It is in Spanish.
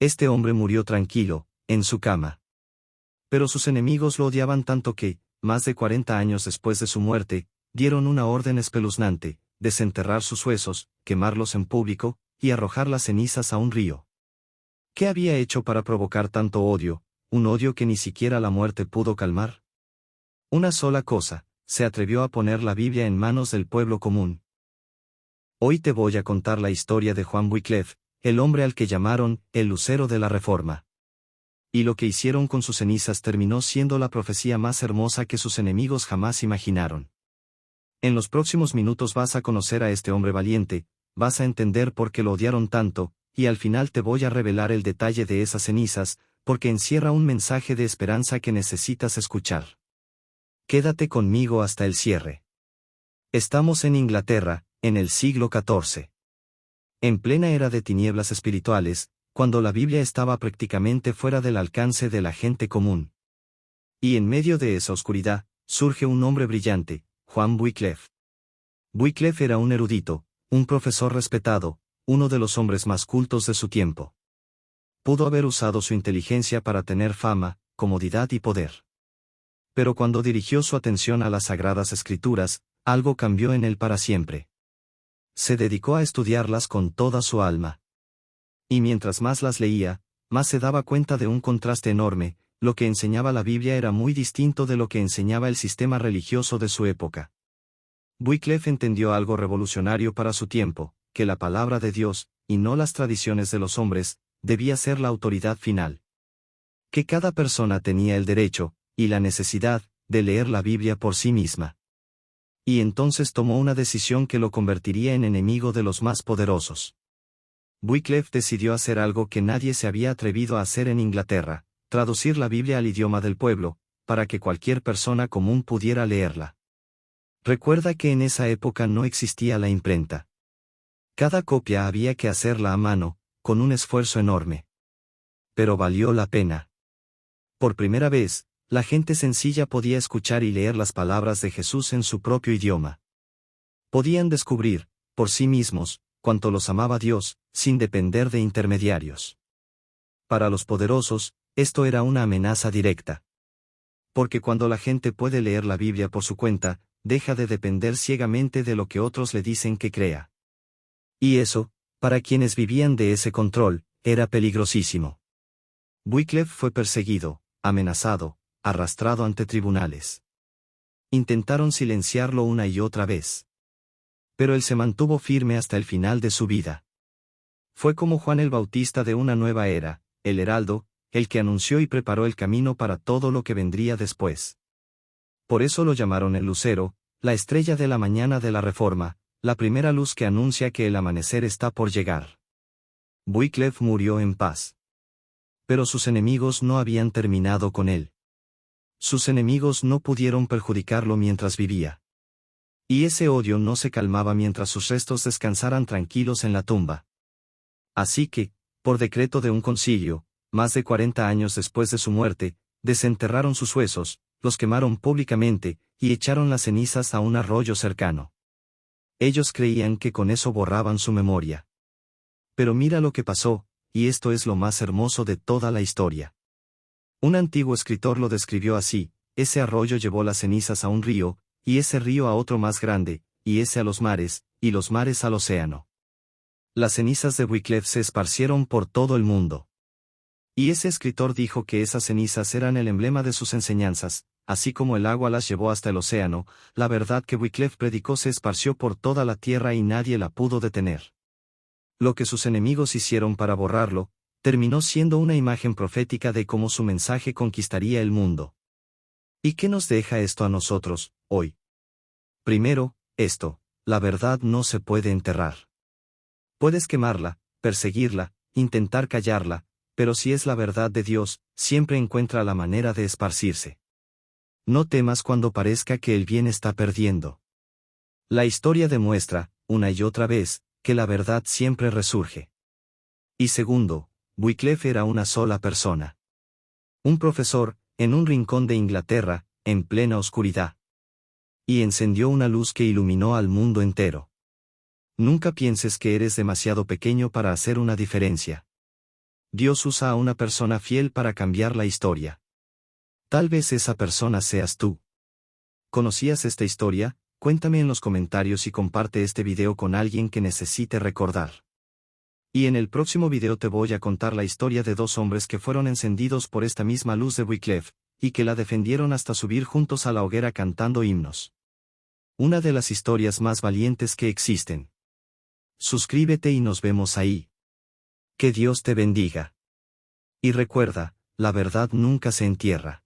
Este hombre murió tranquilo, en su cama. Pero sus enemigos lo odiaban tanto que, más de 40 años después de su muerte, dieron una orden espeluznante: desenterrar sus huesos, quemarlos en público, y arrojar las cenizas a un río. ¿Qué había hecho para provocar tanto odio, un odio que ni siquiera la muerte pudo calmar? Una sola cosa: se atrevió a poner la Biblia en manos del pueblo común. Hoy te voy a contar la historia de Juan Wycliffe, el hombre al que llamaron el lucero de la Reforma. Y lo que hicieron con sus cenizas terminó siendo la profecía más hermosa que sus enemigos jamás imaginaron. En los próximos minutos vas a conocer a este hombre valiente, vas a entender por qué lo odiaron tanto, y al final te voy a revelar el detalle de esas cenizas, porque encierra un mensaje de esperanza que necesitas escuchar. Quédate conmigo hasta el cierre. Estamos en Inglaterra, en el siglo XIV. En plena era de tinieblas espirituales, cuando la Biblia estaba prácticamente fuera del alcance de la gente común. Y en medio de esa oscuridad, surge un hombre brillante, Juan Wycliffe. Wycliffe era un erudito, un profesor respetado, uno de los hombres más cultos de su tiempo. Pudo haber usado su inteligencia para tener fama, comodidad y poder. Pero cuando dirigió su atención a las Sagradas Escrituras, algo cambió en él para siempre. Se dedicó a estudiarlas con toda su alma. Y mientras más las leía, más se daba cuenta de un contraste enorme: lo que enseñaba la Biblia era muy distinto de lo que enseñaba el sistema religioso de su época. Wycliffe entendió algo revolucionario para su tiempo: que la palabra de Dios, y no las tradiciones de los hombres, debía ser la autoridad final. Que cada persona tenía el derecho, y la necesidad, de leer la Biblia por sí misma. Y entonces tomó una decisión que lo convertiría en enemigo de los más poderosos. Wycliffe decidió hacer algo que nadie se había atrevido a hacer en Inglaterra: traducir la Biblia al idioma del pueblo, para que cualquier persona común pudiera leerla. Recuerda que en esa época no existía la imprenta. Cada copia había que hacerla a mano, con un esfuerzo enorme. Pero valió la pena. Por primera vez, la gente sencilla podía escuchar y leer las palabras de Jesús en su propio idioma. Podían descubrir, por sí mismos, cuánto los amaba Dios, sin depender de intermediarios. Para los poderosos, esto era una amenaza directa. Porque cuando la gente puede leer la Biblia por su cuenta, deja de depender ciegamente de lo que otros le dicen que crea. Y eso, para quienes vivían de ese control, era peligrosísimo. Wycliffe fue perseguido, amenazado, arrastrado ante tribunales. Intentaron silenciarlo una y otra vez. Pero él se mantuvo firme hasta el final de su vida. Fue como Juan el Bautista de una nueva era, el heraldo, el que anunció y preparó el camino para todo lo que vendría después. Por eso lo llamaron el lucero, la estrella de la mañana de la Reforma, la primera luz que anuncia que el amanecer está por llegar. Wycliffe murió en paz. Pero sus enemigos no habían terminado con él. Sus enemigos no pudieron perjudicarlo mientras vivía. Y ese odio no se calmaba mientras sus restos descansaran tranquilos en la tumba. Así que, por decreto de un concilio, más de 40 años después de su muerte, desenterraron sus huesos, los quemaron públicamente, y echaron las cenizas a un arroyo cercano. Ellos creían que con eso borraban su memoria. Pero mira lo que pasó, y esto es lo más hermoso de toda la historia. Un antiguo escritor lo describió así: ese arroyo llevó las cenizas a un río, y ese río a otro más grande, y ese a los mares, y los mares al océano. Las cenizas de Wycliffe se esparcieron por todo el mundo. Y ese escritor dijo que esas cenizas eran el emblema de sus enseñanzas: así como el agua las llevó hasta el océano, la verdad que Wycliffe predicó se esparció por toda la tierra y nadie la pudo detener. Lo que sus enemigos hicieron para borrarlo, terminó siendo una imagen profética de cómo su mensaje conquistaría el mundo. ¿Y qué nos deja esto a nosotros, hoy? Primero, esto: la verdad no se puede enterrar. Puedes quemarla, perseguirla, intentar callarla, pero si es la verdad de Dios, siempre encuentra la manera de esparcirse. No temas cuando parezca que el bien está perdiendo. La historia demuestra, una y otra vez, que la verdad siempre resurge. Y segundo, Wycliffe era una sola persona. Un profesor, en un rincón de Inglaterra, en plena oscuridad. Y encendió una luz que iluminó al mundo entero. Nunca pienses que eres demasiado pequeño para hacer una diferencia. Dios usa a una persona fiel para cambiar la historia. Tal vez esa persona seas tú. ¿Conocías esta historia? Cuéntame en los comentarios y comparte este video con alguien que necesite recordar. Y en el próximo video te voy a contar la historia de dos hombres que fueron encendidos por esta misma luz de Wyclef, y que la defendieron hasta subir juntos a la hoguera cantando himnos. Una de las historias más valientes que existen. Suscríbete y nos vemos ahí. Que Dios te bendiga. Y recuerda, la verdad nunca se entierra.